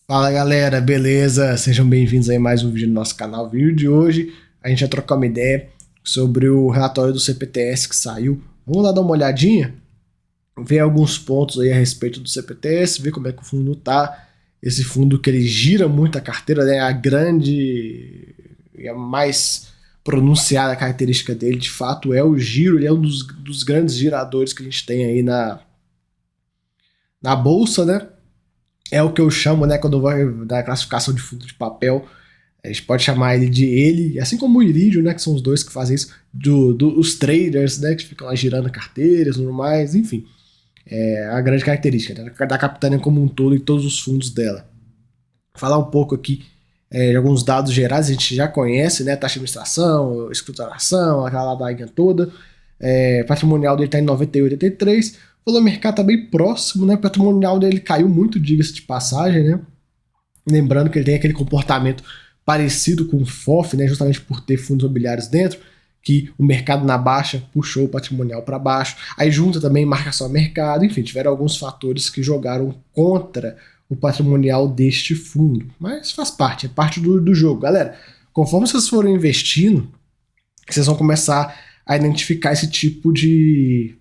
Fala galera, beleza? Sejam bem-vindos aí a mais um vídeo do nosso canal. O vídeo de hoje a gente vai trocar uma ideia sobre o relatório do CPTS que saiu. Vamos lá dar uma olhadinha, ver alguns pontos aí a respeito do CPTS, ver como é que o fundo tá. Esse fundo que ele gira muito a carteira, né? A grande e a mais pronunciada característica dele, de fato, é o giro. Ele é um dos grandes giradores que a gente tem aí na bolsa, né? É o que eu chamo, né, quando vai dar classificação de fundo de papel, a gente pode chamar ele de ele, assim como o Iridium, né, que são os dois que fazem isso, os traders, né, que ficam lá girando carteiras e tudo mais, enfim. É a grande característica, né, da Capitânia como um todo e todos os fundos dela. Falar um pouco aqui de alguns dados gerais, a gente já conhece, né, taxa de administração, escrituração, aquela ladainha toda. Patrimonial dele está em 98,83. O valor mercado está bem próximo, né? O patrimonial dele caiu muito, diga-se de passagem, né? Lembrando que ele tem aquele comportamento parecido com o FOF, né? Justamente por ter fundos imobiliários dentro, que o mercado na baixa puxou o patrimonial para baixo. Aí junta também marcação a mercado, enfim, tiveram alguns fatores que jogaram contra o patrimonial deste fundo. Mas faz parte, é parte do jogo. Galera, conforme vocês forem investindo, vocês vão começar a identificar esse tipo de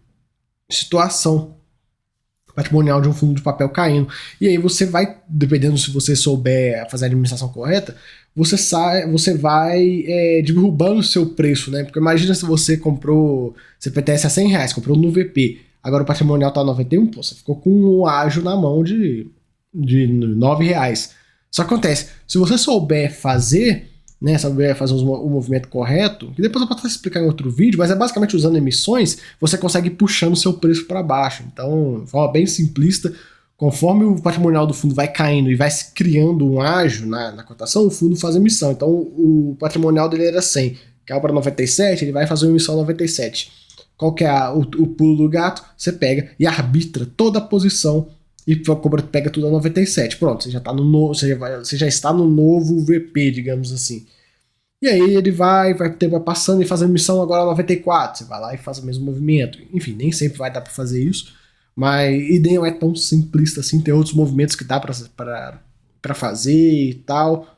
situação patrimonial de um fundo de papel caindo. E aí você vai, dependendo se você souber fazer a administração correta, você vai derrubando o seu preço, né? Porque imagina se você comprou CPTS a R$100, comprou no VP, agora o patrimonial tá 91, pô, você ficou com um ágio na mão de R$9. Só que acontece, se você souber fazer, né, saber fazer o movimento correto, que depois eu posso explicar em outro vídeo, mas é basicamente usando emissões, você consegue ir puxando o seu preço para baixo. Então, de forma bem simplista, conforme o patrimonial do fundo vai caindo e vai se criando um ágio na cotação, o fundo faz emissão. Então, o patrimonial dele era 100, caiu para 97, ele vai fazer uma emissão 97. Qual que é o pulo do gato? Você pega e arbitra toda a posição e pega tudo a 97. Pronto, você já, tá você já está no novo VP, digamos assim. E aí ele vai passando e faz a missão agora a 94. Você vai lá e faz o mesmo movimento. Enfim, nem sempre vai dar para fazer isso, mas e não é tão simplista assim. Tem outros movimentos que dá para fazer e tal.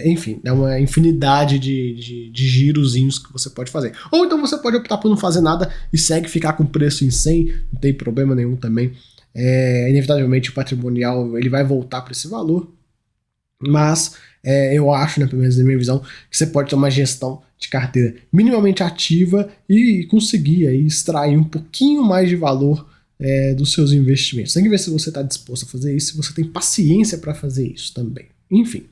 Enfim, é uma infinidade de girozinhos que você pode fazer. Ou então você pode optar por não fazer nada e segue ficar com o preço em 100, não tem problema nenhum também. Inevitavelmente o patrimonial ele vai voltar para esse valor, mas eu acho, né, pelo menos na minha visão, que você pode ter uma gestão de carteira minimamente ativa e conseguir aí extrair um pouquinho mais de valor dos seus investimentos. Tem que ver se você está disposto a fazer isso, se você tem paciência para fazer isso também. Enfim,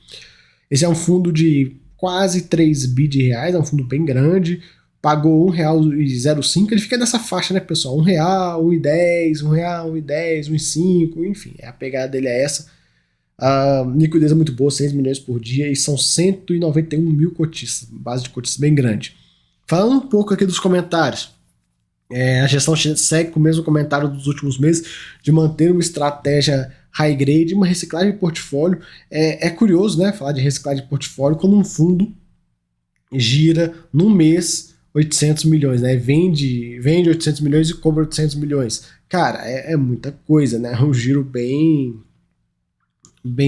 esse é um fundo de quase 3 bi de reais, é um fundo bem grande, pagou R$1,05, ele fica nessa faixa, né, pessoal? R$1, R$1,10, R$1, R$1,10, R$1,05, enfim, a pegada dele é essa. A liquidez é muito boa, 6 milhões por dia, e são 191 mil cotistas, base de cotistas bem grande. Falando um pouco aqui dos comentários, a gestão segue com o mesmo comentário dos últimos meses, de manter uma estratégia high grade, uma reciclagem de portfólio. É curioso, né, falar de reciclagem de portfólio quando um fundo gira num mês 800 milhões, né? Vende 800 milhões e cobra 800 milhões. Cara, é muita coisa, né? É um giro bem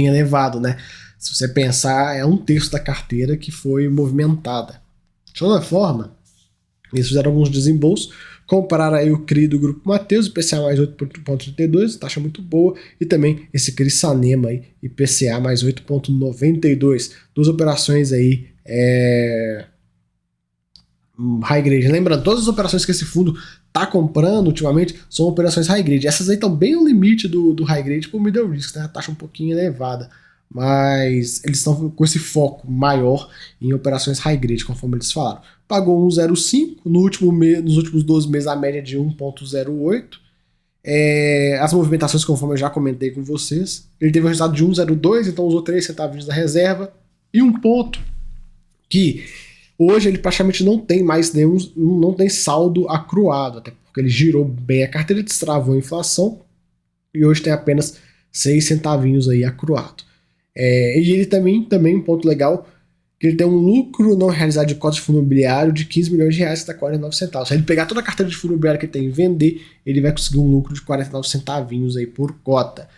elevado, né? Se você pensar, é 1/3 da carteira que foi movimentada. De toda forma, eles fizeram alguns desembolsos, compraram aí o CRI do Grupo Mateus, IPCA mais 8,32, taxa muito boa, e também esse CRI Sanema aí, IPCA mais 8,92. Duas operações aí high grade. Lembrando, todas as operações que esse fundo tá comprando ultimamente são operações high grade. Essas aí estão bem no limite do high grade pro middle risk, né? A taxa um pouquinho elevada. Mas eles estão com esse foco maior em operações high grade, conforme eles falaram. Pagou 1,05, nos últimos 12 meses a média de 1,08. As movimentações, conforme eu já comentei com vocês, ele teve um resultado de 1,02, então usou 3 centavos da reserva. E um ponto que hoje ele praticamente não tem mais não tem saldo acruado, até porque ele girou bem a carteira, destravou a inflação e hoje tem apenas 6 centavinhos aí acruado. E ele também um ponto legal, que ele tem um lucro não realizado de cotas de fundo imobiliário de 15 milhões de reais, que está 49 centavos. Se ele pegar toda a carteira de fundo imobiliário que ele tem e vender, ele vai conseguir um lucro de 49 centavinhos aí por cota.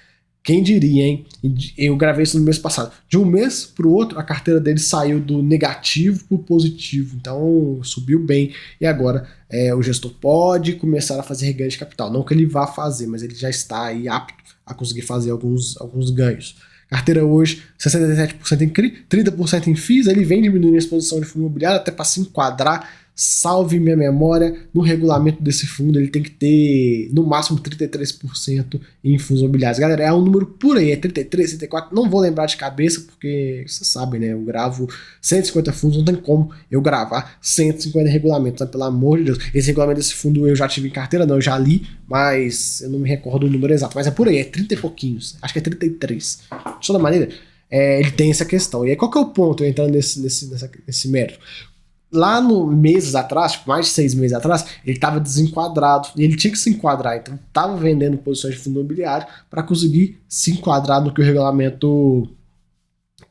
Quem diria, hein? Eu gravei isso no mês passado. De um mês para o outro, a carteira dele saiu do negativo para o positivo. Então, subiu bem. E agora, o gestor pode começar a fazer reganho de capital. Não que ele vá fazer, mas ele já está aí apto a conseguir fazer alguns ganhos. Carteira hoje, 67% em CRI, 30% em FIIs. Ele vem diminuindo a exposição de fundo imobiliário até para se enquadrar. Salve minha memória, no regulamento desse fundo ele tem que ter no máximo 33% em fundos imobiliários. Galera, é um número por aí, é 33, 34, não vou lembrar de cabeça porque vocês sabem, né? Eu gravo 150 fundos, não tem como eu gravar 150 regulamentos, né? Pelo amor de Deus. Esse regulamento desse fundo eu já tive em carteira, não, eu já li, mas eu não me recordo o número exato, mas é por aí, é 30 e pouquinhos, acho que é 33. De toda maneira, ele tem essa questão. E aí qual que é o ponto, eu entrando nesse mérito? Lá no meses atrás, tipo, mais de 6 meses atrás, ele estava desenquadrado e ele tinha que se enquadrar, então estava vendendo posições de fundo imobiliário para conseguir se enquadrar no que o regulamento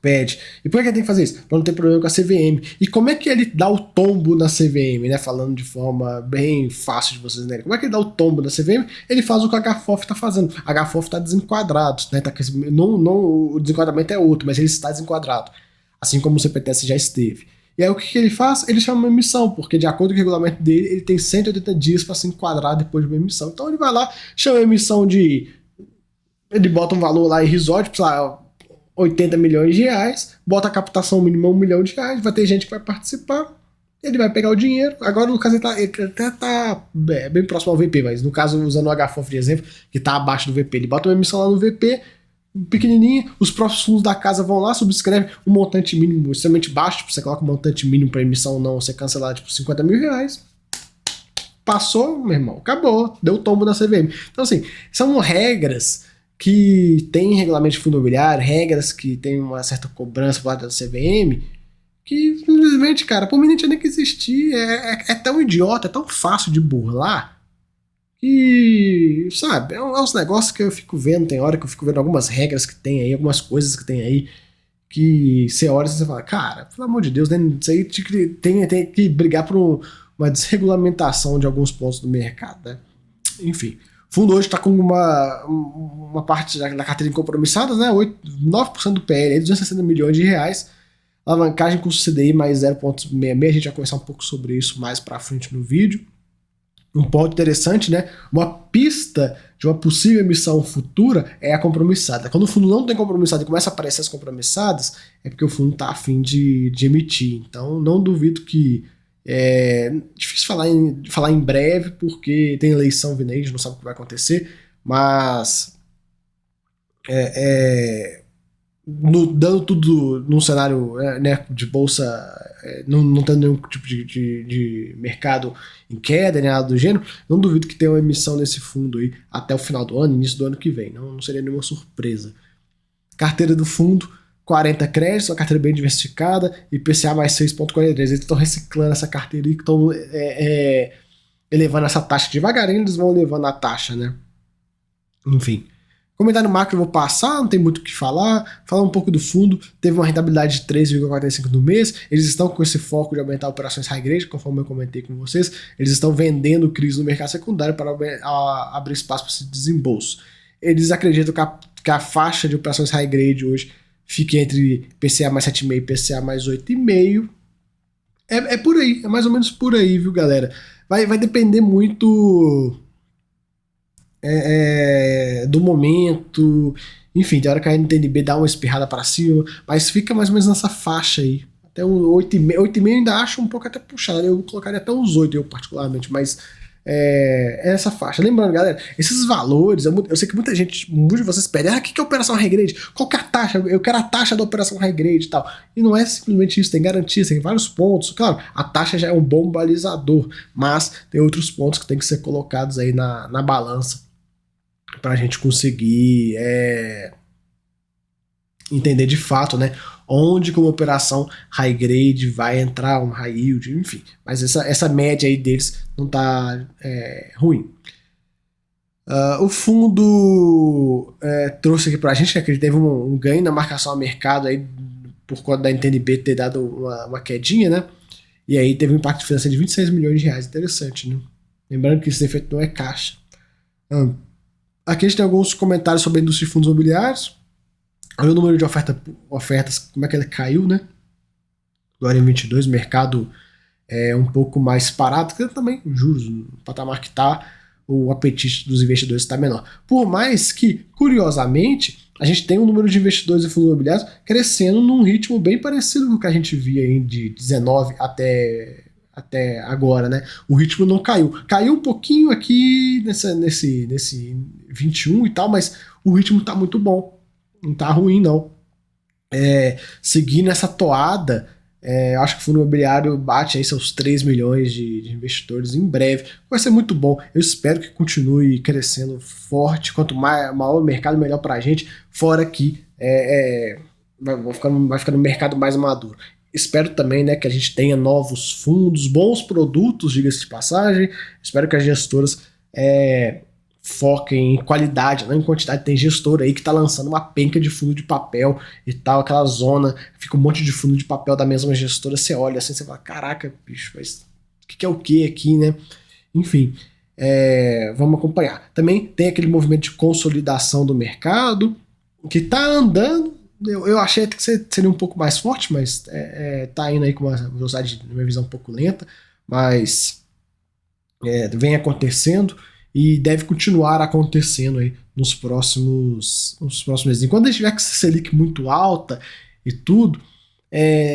pede. E por que ele tem que fazer isso? Para não ter problema com a CVM. E como é que ele dá o tombo na CVM, né? Falando de forma bem fácil de vocês entenderem. Como é que ele dá o tombo na CVM? Ele faz o que a HFOF está fazendo. A HFOF está desenquadrado, né? O desenquadramento é outro, mas ele está desenquadrado. Assim como o CPTS já esteve. E aí o que ele faz? Ele chama uma emissão, porque de acordo com o regulamento dele, ele tem 180 dias para se enquadrar depois de uma emissão. Então ele vai lá, chama a emissão de... Ele bota um valor lá irrisório, tipo, 80 milhões de reais, bota a captação mínima R$1 milhão, vai ter gente que vai participar, ele vai pegar o dinheiro. Agora, no caso, ele até tá bem próximo ao VP, mas no caso, usando o HFOF de exemplo, que tá abaixo do VP, ele bota uma emissão lá no VP, pequenininha, os próprios fundos da casa vão lá, subscrevem um montante mínimo extremamente baixo, tipo, você coloca um montante mínimo para emissão, não, você cancelar, tipo, R$50 mil, passou, meu irmão, acabou, deu tombo na CVM. Então, assim, são regras que tem regulamento de fundo imobiliário, regras que tem uma certa cobrança por lado da CVM, que simplesmente, cara, por mim não tinha nem que existir, é tão idiota, é tão fácil de burlar, e, sabe, é uns negócios que eu fico vendo, tem hora que eu fico vendo algumas regras que tem aí, algumas coisas que tem aí, que você olha e você fala, cara, pelo amor de Deus, né, isso aí tem que brigar por uma desregulamentação de alguns pontos do mercado, né? Enfim, o fundo hoje está com uma parte da carteira incompromissadas, né, 9% do PL, R$260 milhões, alavancagem com CDI mais 0,66, a gente vai conversar um pouco sobre isso mais pra frente no vídeo. Um ponto interessante, né? Uma pista de uma possível emissão futura é a compromissada. Quando o fundo não tem compromissado e começa a aparecer as compromissadas, é porque o fundo está a fim de emitir. Então, não duvido que é difícil falar em breve, porque tem eleição vindo aí, a gente não sabe o que vai acontecer, mas dando tudo num cenário, né, de bolsa, não tendo nenhum tipo de mercado em queda, nem nada do gênero, não duvido que tenha uma emissão desse fundo aí até o final do ano, início do ano que vem. Não seria nenhuma surpresa. Carteira do fundo, 40 créditos, uma carteira bem diversificada, IPCA mais 6,43. Eles estão reciclando essa carteira e estão elevando essa taxa. Devagarinho eles vão elevando a taxa, né? Enfim. Comentário macro eu vou passar, não tem muito o que falar. Falar um pouco do fundo, teve uma rentabilidade de 3,45 no mês. Eles estão com esse foco de aumentar operações high grade, conforme eu comentei com vocês. Eles estão vendendo CRIs no mercado secundário para abrir espaço para esse desembolso. Eles acreditam que a faixa de operações high grade hoje fique entre PCA mais 7,5 e PCA mais 8,5. É por aí, é mais ou menos por aí, viu, galera? Vai depender muito do momento, enfim, tem hora que a NTNB dá uma espirrada para cima, mas fica mais ou menos nessa faixa aí. Até um 8,5 ainda acho um pouco até puxado, eu colocaria até uns 8 eu particularmente, mas é essa faixa. Lembrando, galera, esses valores, eu sei que muitos de vocês pedem, o que é operação high grade? Qual que é a taxa? Eu quero a taxa da operação high grade e tal. E não é simplesmente isso, tem garantia, tem vários pontos. Claro, a taxa já é um bom balizador, mas tem outros pontos que tem que ser colocados aí na balança para a gente conseguir entender de fato, né, onde como operação high grade vai entrar um high yield, enfim. Mas essa média aí deles não tá ruim. O fundo trouxe aqui para a gente, né, que ele teve um ganho na marcação a mercado aí, por conta da NTNB ter dado uma quedinha, né? E aí teve um impacto financeiro de R$26 milhões. Interessante, né? Lembrando que esse efeito não é caixa. Aqui a gente tem alguns comentários sobre a indústria de fundos imobiliários. Olha o número de ofertas, como é que ele caiu, né? Agora em 22, o mercado é um pouco mais parado, porque também juros, no patamar que está, o apetite dos investidores está menor. Por mais que, curiosamente, a gente tem um número de investidores em fundos imobiliários crescendo num ritmo bem parecido com o que a gente via aí de 19 até agora, né? O ritmo não caiu. Caiu um pouquinho aqui nesse 21 e tal, mas o ritmo tá muito bom. Não tá ruim, não. Seguindo essa toada, acho que o fundo imobiliário bate aí seus 3 milhões de investidores em breve. Vai ser muito bom. Eu espero que continue crescendo forte. Quanto maior o mercado, melhor pra gente. Fora que vai ficar no mercado mais maduro. Espero também, né, que a gente tenha novos fundos, bons produtos, diga-se de passagem. Espero que as gestoras foquem em qualidade, não em quantidade. Tem gestor aí que tá lançando uma penca de fundo de papel e tal, aquela zona, fica um monte de fundo de papel da mesma gestora, você olha assim, você fala, caraca, bicho, mas o que é o que aqui, né? Enfim, vamos acompanhar. Também tem aquele movimento de consolidação do mercado, que tá andando. Eu achei que seria um pouco mais forte, mas tá indo aí com uma velocidade, uma visão um pouco lenta, mas vem acontecendo e deve continuar acontecendo aí nos próximos meses. Enquanto a gente tiver com essa Selic muito alta e tudo,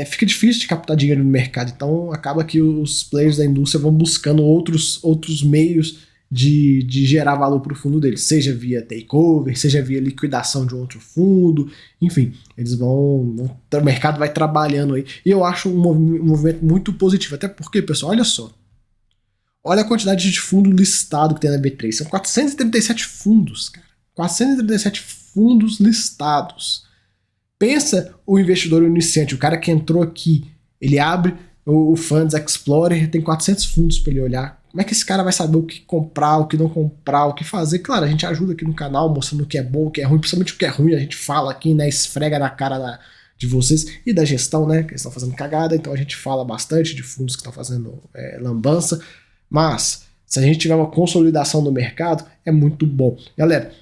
fica difícil de captar dinheiro no mercado, então acaba que os players da indústria vão buscando outros meios de gerar valor para o fundo deles, seja via takeover, seja via liquidação de outro fundo, enfim, eles o mercado vai trabalhando aí, e eu acho um movimento muito positivo, até porque, pessoal, olha só, olha a quantidade de fundo listado que tem na B3, são 437 fundos, cara, 437 fundos listados. Pensa o investidor iniciante, o cara que entrou aqui, ele abre o Funds Explorer, tem 400 fundos para ele olhar. Como é que esse cara vai saber o que comprar, o que não comprar, o que fazer? Claro, a gente ajuda aqui no canal, mostrando o que é bom, o que é ruim, principalmente o que é ruim, a gente fala aqui, né, esfrega na cara de vocês e da gestão, né, que eles estão fazendo cagada, então a gente fala bastante de fundos que estão fazendo lambança, mas se a gente tiver uma consolidação no mercado, é muito bom. Galera,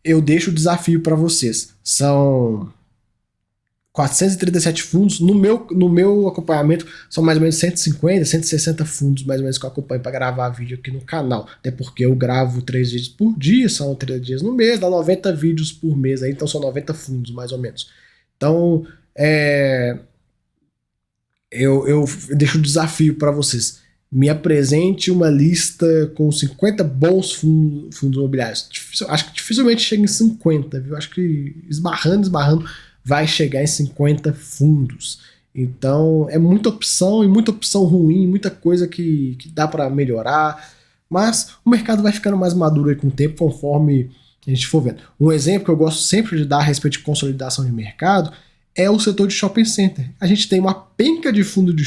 eu deixo o desafio para vocês, são 437 fundos, no meu acompanhamento são mais ou menos 150, 160 fundos mais ou menos que eu acompanho para gravar vídeo aqui no canal, até porque eu gravo 3 vídeos por dia, são 3 dias no mês, dá 90 vídeos por mês, aí, então são 90 fundos mais ou menos. Então, eu deixo o desafio para vocês, me apresente uma lista com 50 bons fundos imobiliários, acho que dificilmente chega em 50, viu? Acho que esbarrando, vai chegar em 50 fundos. Então é muita opção e muita opção ruim, muita coisa que dá para melhorar, mas o mercado vai ficando mais maduro aí com o tempo, conforme a gente for vendo. Um exemplo que eu gosto sempre de dar a respeito de consolidação de mercado é o setor de shopping center. A gente tem uma penca de fundo de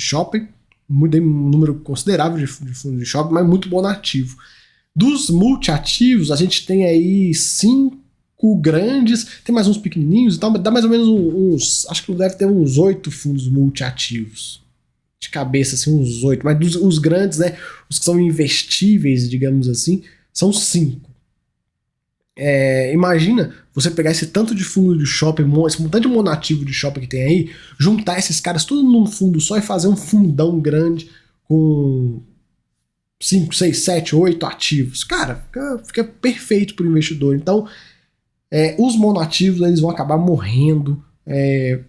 shopping, um número considerável de fundo de shopping, mas muito bom no ativo. Dos multiativos, a gente tem aí 5 grandes, tem mais uns pequenininhos e tal, dá mais ou menos acho que deve ter uns 8 fundos multiativos. De cabeça, assim, uns 8. Mas os grandes, né, os que são investíveis, digamos assim, são 5. Imagina você pegar esse tanto de fundo de shopping, esse tanto de monativo de shopping que tem aí, juntar esses caras tudo num fundo só e fazer um fundão grande com 5, 6, 7, 8 ativos. Cara, fica perfeito para o investidor. Então, os monoativos eles vão acabar morrendo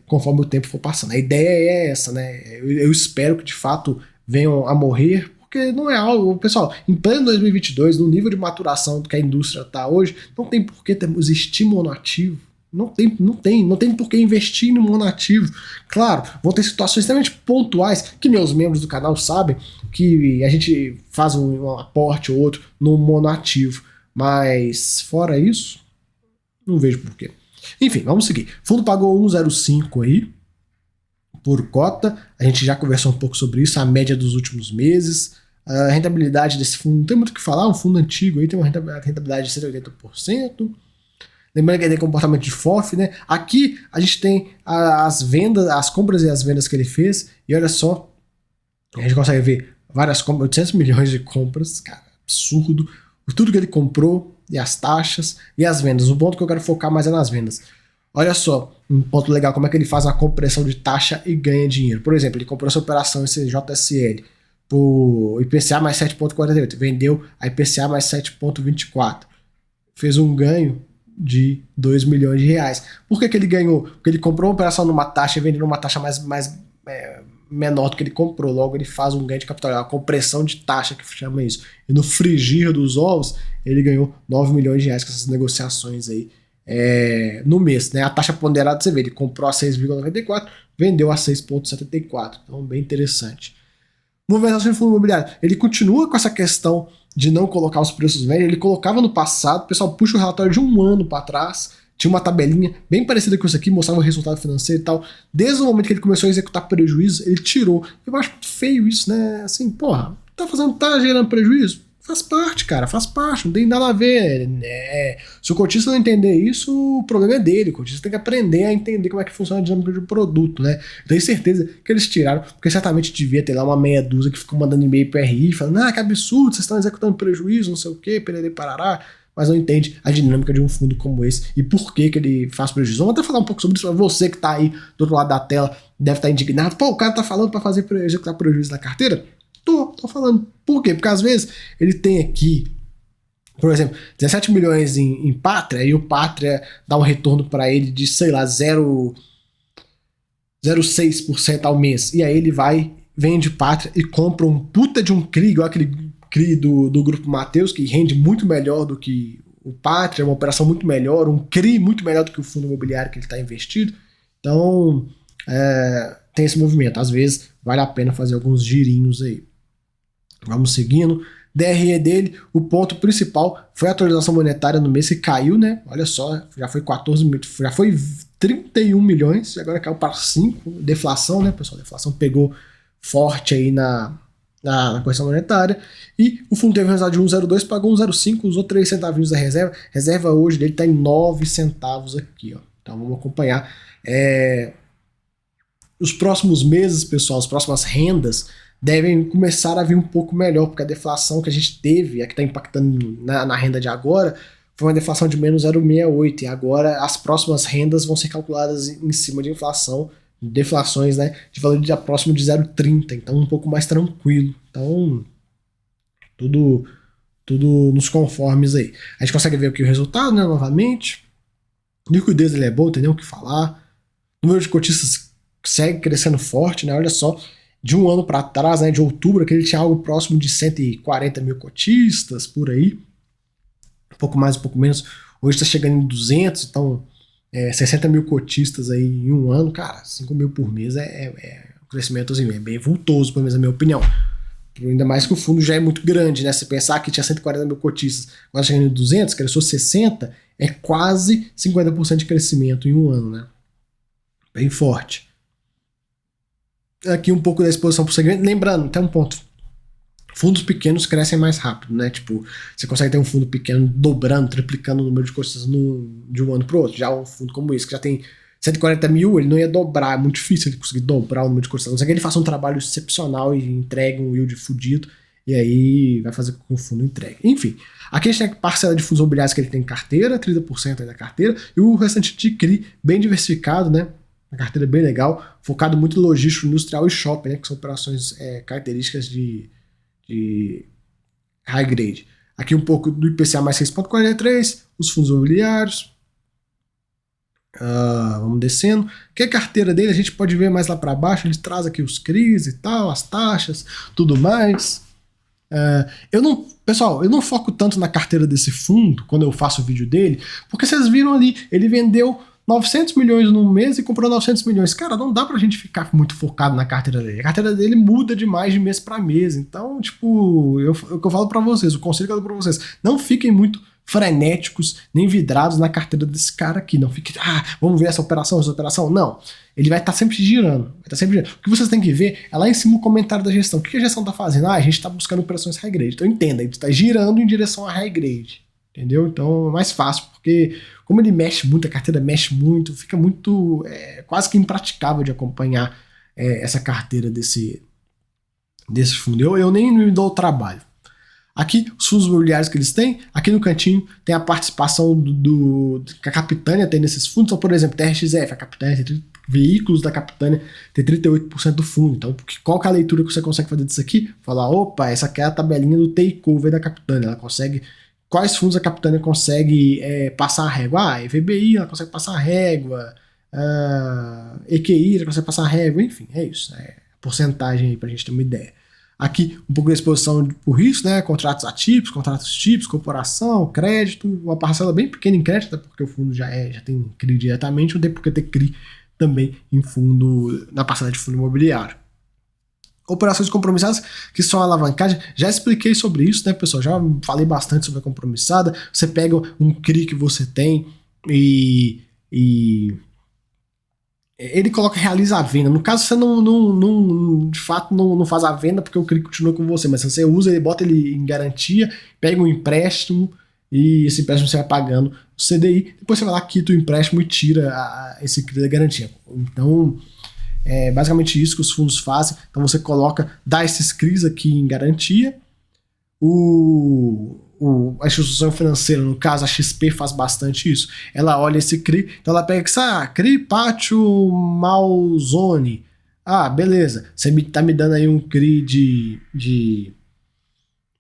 conforme o tempo for passando. A ideia é essa, né? Eu espero que de fato venham a morrer, porque não é algo, pessoal, em pleno 2022, no nível de maturação que a indústria está hoje, não tem por que existir monoativo. Não tem por que investir no monoativo. Claro, vão ter situações extremamente pontuais que meus membros do canal sabem que a gente faz um aporte ou outro no monoativo, mas fora isso, não vejo porquê. Enfim, vamos seguir. O fundo pagou 1,05 aí por cota. A gente já conversou um pouco sobre isso, a média dos últimos meses. A rentabilidade desse fundo não tem muito o que falar, um fundo antigo aí tem uma rentabilidade de 180%. Lembrando que ele tem comportamento de FOF, né? Aqui a gente tem as vendas, as compras e as vendas que ele fez. E olha só, a gente consegue ver várias compras, 800 milhões de compras, cara, absurdo. Tudo que ele comprou, e as taxas e as vendas. O ponto que eu quero focar mais é nas vendas. Olha só, um ponto legal, como é que ele faz a compressão de taxa e ganha dinheiro. Por exemplo, ele comprou essa operação, esse JSL, por IPCA mais 7,48, vendeu a IPCA mais 7,24. Fez um ganho de 2 milhões de reais. Por que ele ganhou? Porque ele comprou uma operação numa taxa e vendeu numa taxa menor do que ele comprou. Logo, ele faz um ganho de capital, a compressão de taxa, que chama isso. E no frigir dos ovos, ele ganhou 9 milhões de reais com essas negociações aí. No mês, né? A taxa ponderada, você vê, ele comprou a 6,94, vendeu a 6,74. Então, bem interessante. Movimentação de fundo imobiliário. Ele continua com essa questão de não colocar os preços médios. Ele colocava no passado, o pessoal puxa o relatório de um ano para trás, tinha uma tabelinha bem parecida com isso aqui, mostrava o resultado financeiro e tal. Desde o momento que ele começou a executar prejuízo, ele tirou. Eu acho muito feio isso, né? Assim, porra, tá gerando prejuízo? Faz parte, cara, faz parte, não tem nada a ver. Se o cotista não entender isso, o problema é dele. O cotista tem que aprender a entender como é que funciona a dinâmica de um produto, né? Eu tenho certeza que eles tiraram, porque certamente devia ter lá uma meia dúzia que ficou mandando e-mail pro RI, falando, que absurdo, vocês estão executando prejuízo, não sei o quê, perder parará, mas não entende a dinâmica de um fundo como esse e por que ele faz prejuízo. Vamos até falar um pouco sobre isso para você que tá aí do outro lado da tela, deve estar indignado. Pô, o cara tá falando para executar prejuízo na carteira? Tô falando. Por quê? Porque às vezes ele tem aqui, por exemplo, 17 milhões em Pátria, e o Pátria dá um retorno para ele de, sei lá, 0,06% ao mês. E aí ele vai, vende Pátria e compra um puta de um CRI, igual aquele CRI do Grupo Mateus, que rende muito melhor do que o Pátria, uma operação muito melhor, um CRI muito melhor do que o fundo imobiliário que ele está investido. Então, tem esse movimento. Às vezes, vale a pena fazer alguns girinhos aí. Vamos seguindo. DRE dele, o ponto principal foi a atualização monetária no mês que caiu, né? Olha só, já foi 31 milhões, agora caiu para 5. Deflação, né, pessoal? A deflação pegou forte aí na correção monetária. E o fundo teve um resultado de 1,02, pagou 1,05, usou 3 centavinhos da reserva. Reserva hoje dele está em 9 centavos aqui, ó. Então vamos acompanhar. Os próximos meses, pessoal, as próximas rendas devem começar a vir um pouco melhor, porque a deflação que a gente teve, a que está impactando na renda de agora, foi uma deflação de menos 0,68, e agora as próximas rendas vão ser calculadas em cima de inflação, deflações, né, de valor de próximo de 0,30, então um pouco mais tranquilo. Então, tudo nos conformes aí. A gente consegue ver aqui o resultado, né, novamente. Liquidez ele é boa, tem nem o que falar. O número de cotistas segue crescendo forte, né, olha só. De um ano para trás, né, de outubro, que ele tinha algo próximo de 140 mil cotistas, por aí. Um pouco mais, um pouco menos. Hoje está chegando em 200, então 60 mil cotistas aí em um ano. Cara, 5 mil por mês é um crescimento assim, é bem vultoso, pelo menos na minha opinião. Ainda mais que o fundo já é muito grande, né? Se pensar que tinha 140 mil cotistas, agora chegando em 200, cresceu 60, é quase 50% de crescimento em um ano, né? Bem forte. Aqui um pouco da exposição por segmento. Lembrando, até um ponto. Fundos pequenos crescem mais rápido, né? Tipo, você consegue ter um fundo pequeno dobrando, triplicando o número de cotistas de um ano para o outro. Já um fundo como esse, que já tem 140 mil, ele não ia dobrar. É muito difícil ele conseguir dobrar o número de cotistas. A não ser que ele faça um trabalho excepcional e entregue um yield fudido. E aí vai fazer com que o fundo entregue. Enfim, aqui a gente tem a parcela de fundos imobiliários que ele tem em carteira, 30% aí da carteira, e o restante de CRI bem diversificado, né? A carteira é bem legal, focado muito em logístico, industrial e shopping, né, que são operações características de high grade. Aqui um pouco do IPCA mais 6,43, os fundos imobiliários. Vamos descendo. Que a carteira dele a gente pode ver mais lá para baixo, ele traz aqui os CRIs e tal, as taxas, tudo mais. Pessoal, eu não foco tanto na carteira desse fundo quando eu faço o vídeo dele, porque vocês viram ali, ele vendeu 900 milhões num mês e comprou 900 milhões. Cara, não dá pra gente ficar muito focado na carteira dele. A carteira dele muda demais de mês pra mês. Então, tipo, o que eu falo pra vocês, o conselho que eu dou pra vocês, não fiquem muito frenéticos, nem vidrados na carteira desse cara aqui. Não fiquem, vamos ver essa operação. Não. Ele vai estar sempre girando. O que vocês têm que ver é lá em cima o comentário da gestão. O que a gestão tá fazendo? A gente tá buscando operações high grade. Então entenda, a gente tá girando em direção a high grade. Entendeu? Então é mais fácil, porque como ele mexe muito, a carteira mexe muito, fica muito, quase que impraticável de acompanhar essa carteira desse fundo. Eu nem me dou o trabalho. Aqui, os fundos imobiliários que eles têm, aqui no cantinho tem a participação que a Capitânia tem nesses fundos. Então, por exemplo, TRXF, a Capitânia tem veículos da Capitânia tem 38% do fundo. Então, qual que é a leitura que você consegue fazer disso aqui? Falar, opa, essa aqui é a tabelinha do takeover da Capitânia. Ela consegue... Quais fundos a Capitânia consegue passar a régua? Ah, EVBI, ela consegue passar a régua. EQI, ela consegue passar a régua. Enfim, é isso. Porcentagem aí pra gente ter uma ideia. Aqui, um pouco da exposição por risco, né? Contratos atípicos, contratos típicos, corporação, crédito, uma parcela bem pequena em crédito, até porque o fundo já tem CRI diretamente, não tem por que ter CRI também em fundo, na parcela de fundo imobiliário. Operações compromissadas, que são alavancagem, já expliquei sobre isso, né, pessoal? Já falei bastante sobre a compromissada. Você pega um CRI que você tem e ele realiza a venda. No caso, você de fato não faz a venda porque o CRI continua com você, mas você usa ele, bota ele em garantia, pega um empréstimo e esse empréstimo você vai pagando o CDI, depois você vai lá, quita o empréstimo e tira esse CRI da garantia. Então, é basicamente isso que os fundos fazem. Então você dá esses CRIs aqui em garantia, a instituição financeira, no caso a XP, faz bastante isso. Ela olha esse CRI, então ela pega CRI Pátio Malzone. Ah, beleza, você tá me dando aí um CRI de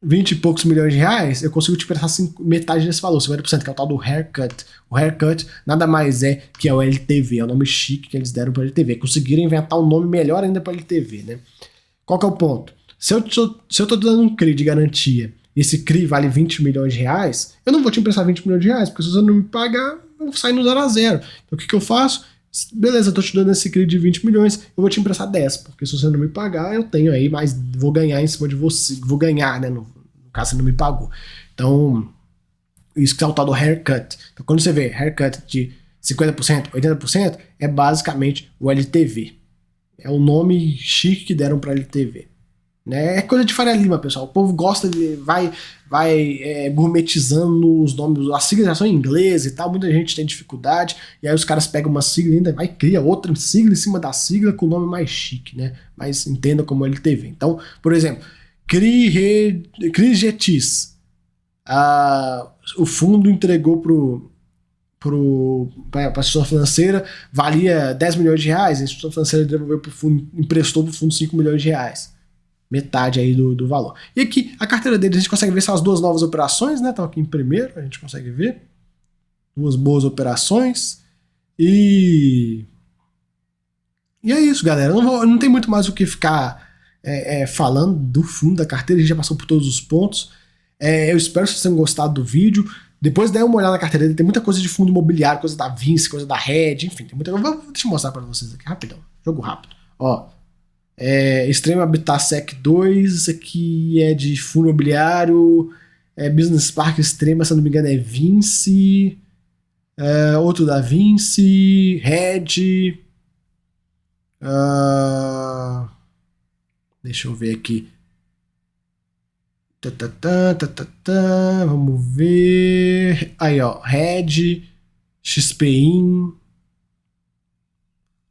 20 e poucos milhões de reais, eu consigo te prestar metade desse valor, 50%, que é o tal do haircut. O haircut nada mais é que é o LTV, é o nome chique que eles deram para o LTV. Conseguiram inventar um nome melhor ainda para o LTV, né? Qual que é o ponto? Se eu tô dando um CRI de garantia, esse CRI vale 20 milhões de reais, eu não vou te emprestar 20 milhões de reais, porque se você não me pagar, eu vou sair no 0 a 0. Então o que eu faço? Beleza, eu tô te dando esse CRI de 20 milhões, eu vou te emprestar 10, porque se você não me pagar, eu tenho aí, mas vou ganhar em cima de você, vou ganhar, né, no caso você não me pagou. Então, isso que é o tal do haircut. Então, quando você vê haircut de 50%, 80%, é basicamente o LTV. É o nome chique que deram para LTV. Né? É coisa de Faria Lima, pessoal. O povo gosta vai gourmetizando os nomes, as siglas já são em inglês e tal, muita gente tem dificuldade, e aí os caras pegam uma sigla e ainda cria outra sigla em cima da sigla com o nome mais chique, né? Mas entenda como LTV. Então, por exemplo, CRIGETIS. O fundo entregou para a instituição financeira, valia 10 milhões de reais, a instituição financeira devolveu pro fundo, emprestou para o fundo 5 milhões de reais. Metade aí do valor. E aqui, a carteira deles, a gente consegue ver essas duas novas operações, né? Estão aqui em primeiro, a gente consegue ver. Duas boas operações. E é isso, galera. Não tem muito mais o que ficar falando do fundo da carteira, a gente já passou por todos os pontos. Eu espero que vocês tenham gostado do vídeo. Depois dê uma olhada na carteira dele, tem muita coisa de fundo imobiliário, coisa da Vinci, coisa da Red, enfim, tem muita coisa. Deixa eu mostrar para vocês aqui, rapidão. Jogo rápido. Ó. Extreme Habitat Sec 2, isso aqui é de fundo imobiliário, Business Park Extrema, se não me engano é Vinci, outro da Vinci, Red, deixa eu ver aqui, vamos ver, aí ó, Red, XPIN,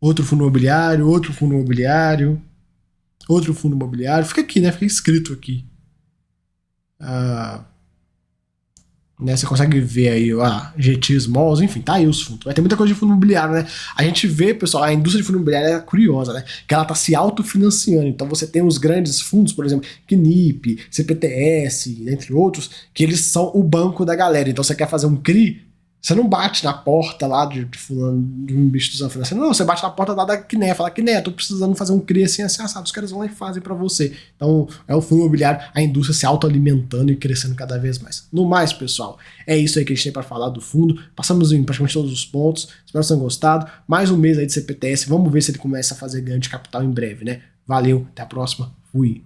outro fundo imobiliário, outro fundo imobiliário, outro fundo imobiliário, fica aqui, né? Fica escrito aqui. Né? Você consegue ver aí, GT Smalls, enfim, tá aí os fundos. Vai ter muita coisa de fundo imobiliário, né? A gente vê, pessoal, a indústria de fundo imobiliário é curiosa, né? Que ela tá se autofinanciando. Então você tem os grandes fundos, por exemplo, CNIP, CPTS, entre outros, que eles são o banco da galera. Então você quer fazer um CRI, você não bate na porta lá de fulano, de uma instituição financeira. Não, você bate na porta lá da CNE, fala, CNE, tô precisando fazer um CRI assim, assado. Os caras vão lá e fazem para você. Então, é o fundo imobiliário, a indústria se autoalimentando e crescendo cada vez mais. No mais, pessoal, é isso aí que a gente tem para falar do fundo. Passamos em praticamente todos os pontos. Espero que vocês tenham gostado. Mais um mês aí de CPTS. Vamos ver se ele começa a fazer ganho de capital em breve, né? Valeu, até a próxima. Fui.